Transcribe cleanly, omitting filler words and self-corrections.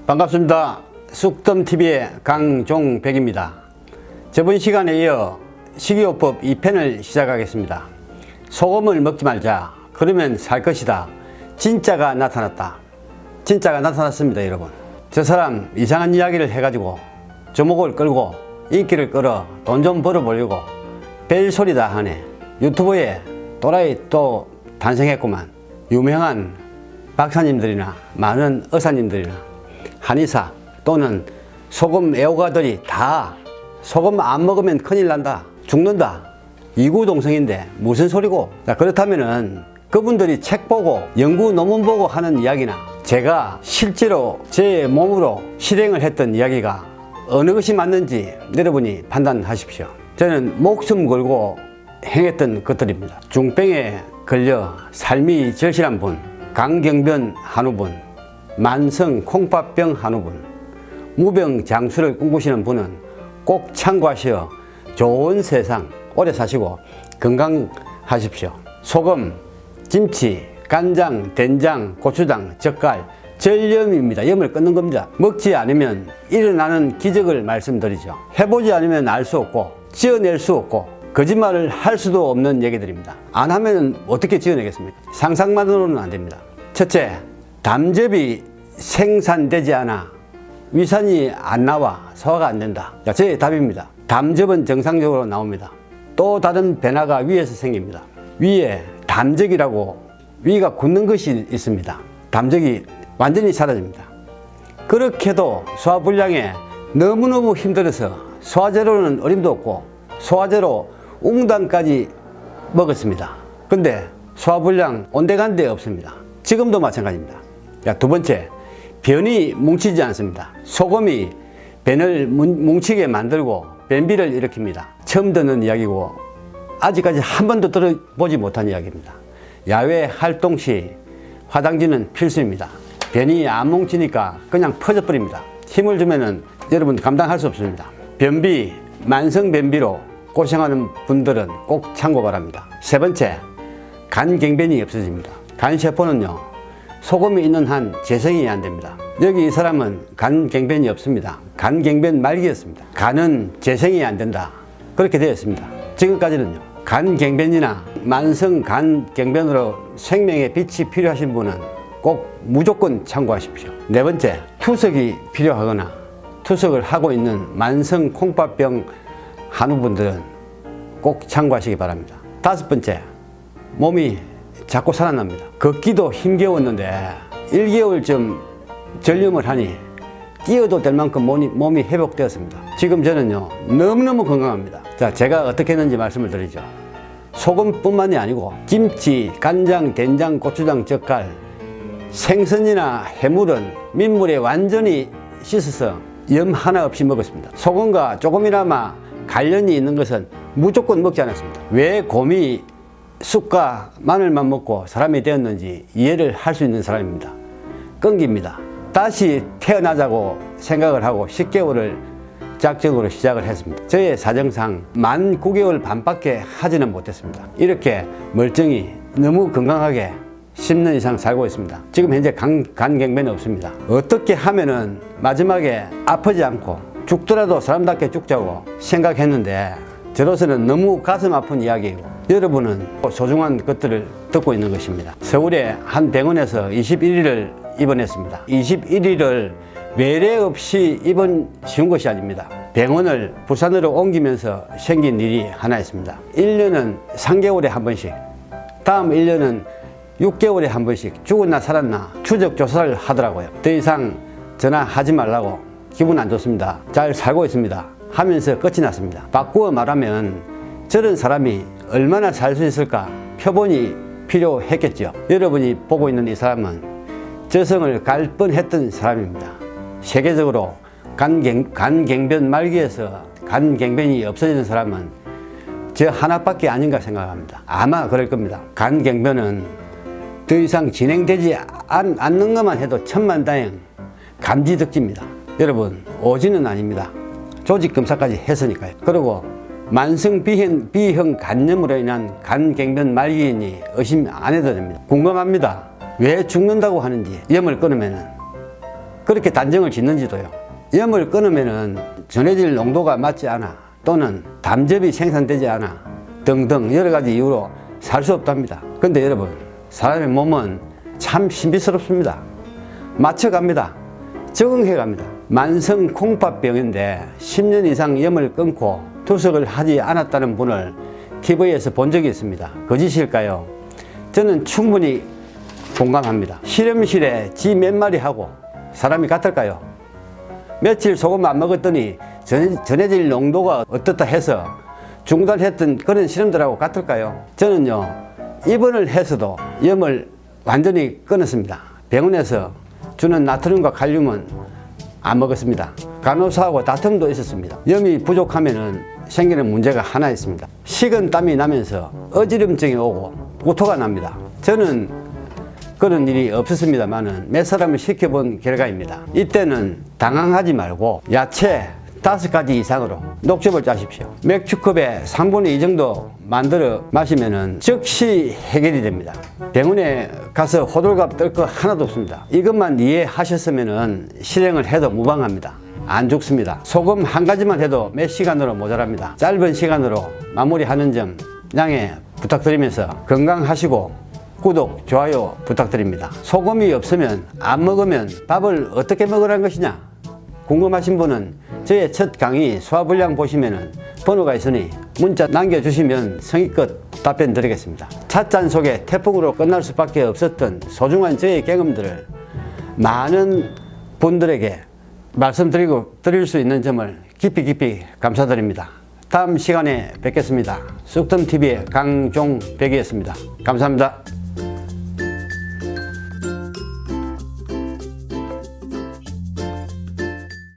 반갑습니다. 쑥덤TV의 강종백입니다. 저번 시간에 이어 식이요법 2편을 시작하겠습니다. 소금을 먹지 말자. 그러면 살 것이다. 진짜가 나타났다. 진짜가 나타났습니다, 여러분. 저 사람 이상한 이야기를 해가지고 주목을 끌고 인기를 끌어 돈 좀 벌어보려고 벨소리 다 하네. 유튜브에 또라이 또 탄생했구만. 유명한 박사님들이나 많은 의사님들이나 한의사 또는 소금 애호가들이 다 소금 안 먹으면 큰일 난다, 죽는다, 이구동성인데 무슨 소리고? 자, 그렇다면은 그분들이 책 보고 연구 논문 보고 하는 이야기나 제가 실제로 제 몸으로 실행을 했던 이야기가 어느 것이 맞는지 여러분이 판단하십시오. 저는 목숨 걸고 행했던 것들입니다. 중병에 걸려 삶이 절실한 분, 강경변 한우분, 만성 콩팥병 한우분, 무병장수를 꿈꾸시는 분은 꼭 참고하시어 좋은 세상 오래 사시고 건강하십시오. 소금, 김치, 간장, 된장, 고추장, 젓갈, 전염입니다. 염을 끊는 겁니다. 먹지 않으면 일어나는 기적을 말씀드리죠. 해보지 않으면 알 수 없고 지어낼 수 없고 거짓말을 할 수도 없는 얘기들입니다. 안 하면 어떻게 지어내겠습니까? 상상만으로는 안 됩니다. 첫째, 담즙이 생산되지 않아 위산이 안 나와 소화가 안 된다. 자, 제 답입니다. 담즙은 정상적으로 나옵니다. 또 다른 변화가 위에서 생깁니다. 위에 담즙이라고 위가 굳는 것이 있습니다. 담즙이 완전히 사라집니다. 그렇게도 소화불량에 너무너무 힘들어서 소화제로는 어림도 없고 소화제로 웅당까지 먹었습니다. 근데 소화불량 온데간데 없습니다. 지금도 마찬가지입니다. 자, 두 번째, 변이 뭉치지 않습니다. 소금이 변을 뭉치게 만들고 변비를 일으킵니다. 처음 듣는 이야기고 아직까지 한 번도 들어보지 못한 이야기입니다. 야외 활동 시 화장지는 필수입니다. 변이 안 뭉치니까 그냥 퍼져버립니다. 힘을 주면은 여러분 감당할 수 없습니다. 변비, 만성 변비로 고생하는 분들은 꼭 참고 바랍니다. 세 번째, 간경변이 없어집니다. 간세포는요, 소금이 있는 한 재생이 안 됩니다. 여기 이 사람은 간경변이 없습니다. 간경변 말기였습니다. 간은 재생이 안 된다, 그렇게 되어 있습니다. 지금까지는요. 간경변이나 만성 간경변으로 생명의 빛이 필요하신 분은 꼭 무조건 참고하십시오. 네 번째, 투석이 필요하거나 투석을 하고 있는 만성 콩팥병 한우분들은 꼭 참고하시기 바랍니다. 다섯 번째, 몸이 자꾸 살아납니다. 걷기도 힘겨웠는데 1개월쯤 전념을 하니 뛰어도 될 만큼 몸이 회복되었습니다. 지금 저는요, 너무너무 건강합니다. 자, 제가 어떻게 했는지 말씀을 드리죠. 소금뿐만이 아니고 김치, 간장, 된장, 고추장, 젓갈, 생선이나 해물은 민물에 완전히 씻어서 염 하나 없이 먹었습니다. 소금과 조금이나마 관련이 있는 것은 무조건 먹지 않았습니다. 왜 곰이 쑥과 마늘만 먹고 사람이 되었는지 이해를 할 수 있는 사람입니다. 끈기입니다. 다시 태어나자고 생각을 하고 10개월을 작정으로 시작을 했습니다. 저의 사정상 만 9개월 반밖에 하지는 못했습니다. 이렇게 멀쩡히 너무 건강하게 10년 이상 살고 있습니다. 지금 현재 간경변이 없습니다. 어떻게 하면은 마지막에 아프지 않고 죽더라도 사람답게 죽자고 생각했는데 저로서는 너무 가슴 아픈 이야기이고 여러분은 소중한 것들을 듣고 있는 것입니다. 서울의 한 병원에서 21일을 입원했습니다. 21일을 외래 없이 입원 쉬운 것이 아닙니다. 병원을 부산으로 옮기면서 생긴 일이 하나 있습니다. 1년은 3개월에 한 번씩, 다음 1년은 6개월에 한 번씩 죽었나 살았나 추적 조사를 하더라고요. 더 이상 전화하지 말라고, 기분 안 좋습니다, 잘 살고 있습니다 하면서 끝이 났습니다. 바꾸어 말하면 저런 사람이 얼마나 살 수 있을까 표본이 필요했겠죠. 여러분이 보고 있는 이 사람은 저승을 갈 뻔했던 사람입니다. 세계적으로 간경변 말기에서 간경변이 없어지는 사람은 저 하나밖에 아닌가 생각합니다. 아마 그럴 겁니다. 간경변은 더 이상 진행되지 않는 것만 해도 천만다행 감지덕지입니다. 여러분, 오지는 아닙니다. 조직 검사까지 했으니까요. 그리고 만성 B형 간염으로 인한 간경변 말기이니 의심 안 해도 됩니다. 궁금합니다. 왜 죽는다고 하는지. 염을 끊으면 그렇게 단정을 짓는지도요. 염을 끊으면은 전해질 농도가 맞지 않아, 또는 담즙이 생산되지 않아 등등 여러 가지 이유로 살 수 없답니다. 근데 여러분, 사람의 몸은 참 신비스럽습니다. 맞춰갑니다. 적응해갑니다. 만성 콩팥병인데 10년 이상 염을 끊고 투석을 하지 않았다는 분을 TV에서 본 적이 있습니다. 거짓일까요? 저는 충분히 공감합니다. 실험실에 쥐 몇 마리 하고 사람이 같을까요? 며칠 소금 안 먹었더니 전해질 농도가 어떻다 해서 중단했던 그런 실험들하고 같을까요? 저는요, 입원을 해서도 염을 완전히 끊었습니다. 병원에서 주는 나트륨과 칼륨은 안 먹었습니다. 간호사하고 다툼도 있었습니다. 염이 부족하면 생기는 문제가 하나 있습니다. 식은 땀이 나면서 어지럼증이 오고 구토가 납니다. 저는 그런 일이 없었습니다만은 몇 사람을 시켜본 결과입니다. 이때는 당황하지 말고 야채 5가지 이상으로 녹즙을 짜십시오. 맥주컵에 3분의 2 정도 만들어 마시면은 즉시 해결이 됩니다. 병원에 가서 호들갑 떨 거 하나도 없습니다. 이것만 이해하셨으면은 실행을 해도 무방합니다. 안 죽습니다. 소금 한 가지만 해도 몇 시간으로 모자랍니다. 짧은 시간으로 마무리하는 점 양해 부탁드리면서 건강하시고 구독, 좋아요 부탁드립니다. 소금이 없으면 안 먹으면 밥을 어떻게 먹으라는 것이냐? 궁금하신 분은 저의 첫 강의 소화불량 보시면은 번호가 있으니 문자 남겨주시면 성의껏 답변 드리겠습니다. 찻잔 속에 태풍으로 끝날 수밖에 없었던 소중한 저의 경험들을 많은 분들에게 드릴 수 있는 점을 깊이 감사드립니다. 다음 시간에 뵙겠습니다. 쑥덤TV의 강종백이었습니다. 감사합니다.